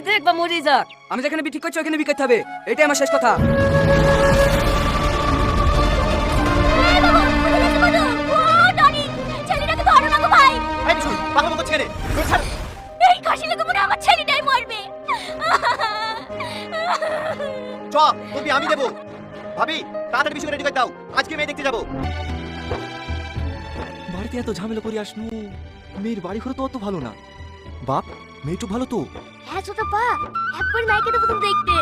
দেখ বা মরে যাক, আমি যেখানে বি ঠিক করছি ওখানে বি করতে হবে, এটাই আমার শেষ কথা। এই শুন, পাগল করছিস কেন? তুই ছাড়। এই কাশি লেগে মনে হয় আমার ছেলেটাই মরবে। চ, তুমি আমি দেবো। ভাবি, তাড়াতাড়ি বিষয় রেডি করে দাও, আজকে মেয়ে দেখতে যাবো। বাড়িতে এত ঝামেলা করে আসনু, মেয়ের বাড়ি ঘর তো অত ভালো না। বাপ, মেয়েটু ভালো তো? হ্যাঁ ছোট পা, একবার মাইকে দেবো তুমি দেখতে।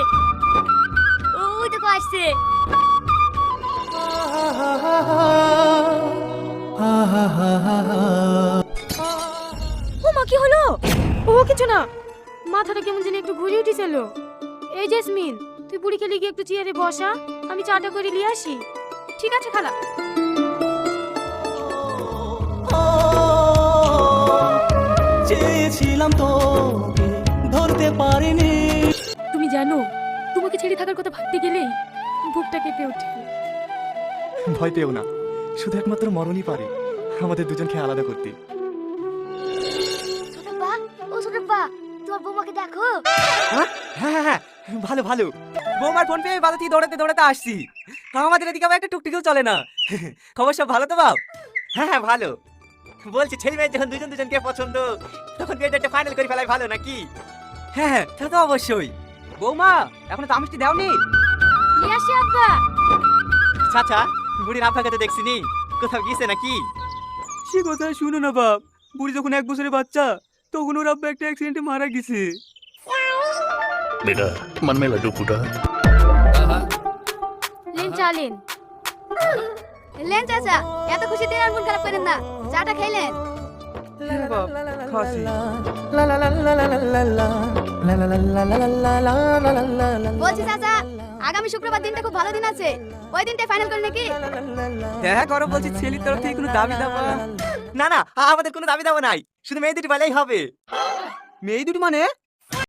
ওই দেখো আসছে। ও মা, কি হলো? ও কিছু না, মাথাটা কেমন জানি একটু ঘুরে উঠেছিল। এই জেসমিন, তুই বুড়ি খেলে গিয়ে একটু চেয়ারে বসা, আমি চাটা করে নিয়ে আসি। ঠিক আছে খালা। চেয়েছিলাম তোকে ধরতে পারিনি। তুমি জানো, তোমাকে ছেড়ে থাকার কথা ভাবতে গেলেই বুকটা কেঁপে ওঠে। ভয় পেও না, শুধু একমাত্র মরণই পারে আমাদের দুজনকে আলাদা করতে। ছোট পা, ও ছোট পা, তোমার বৌমাকে দেখো। হ্যাঁ হ্যাঁ হ্যাঁ, ভালো ভালো। বৌমার ফোন পেয়ে বাড়ি থেকে দৌড়াতে দৌড়াতে আসছি। আমাদের এদিকে আবার একটা টুকটুকিও চলে না। খবর সব ভালো তো বাপ? হ্যাঁ হ্যাঁ, ভালো। বলছি ছেলে মেয়ে যখন দুজন দুজনকে পছন্দ, তখন বিয়েটা একটা ফাইনাল করে ফেলাই ভালো নাকি? হ্যাঁ হ্যাঁ, তা তো অবশ্যই। বৌমা, এখনো তো আমিষটি দাওনি? নিয়ে আসি আব্বা। চাচা, বুড়ির আব্বাকে তো দেখছিনি, কোথাও গিয়েছে নাকি? সে কথা শুনো না বাপ, বুড়ি যখন 1 বছরের বাচ্চা তখন ওর আব্বা একটা অ্যাক্সিডেন্টে মারা গেছে। बेटा मन में लड्डू फूटा। লেন চালেন। লেন চাচা, এত খুশিতে আর মন খারাপ করেন না, চাটা খাইলেন? হ্যাঁ বাপ, খাসি। বলছি চাচা, আগামী শুক্রবার দিনটা খুব ভালো দিন আছে, ওই দিনটাই ফাইনাল করেন নাকি? হ্যাঁ করো, বলছি ছেলের তরফ থেকে কোনো দাবি দাবা? না না, আমাদের কোনো দাবি দাবা নাই, শুধু মেয়ে দুটি বলেই হবে। মেয়ে দুটি মানে?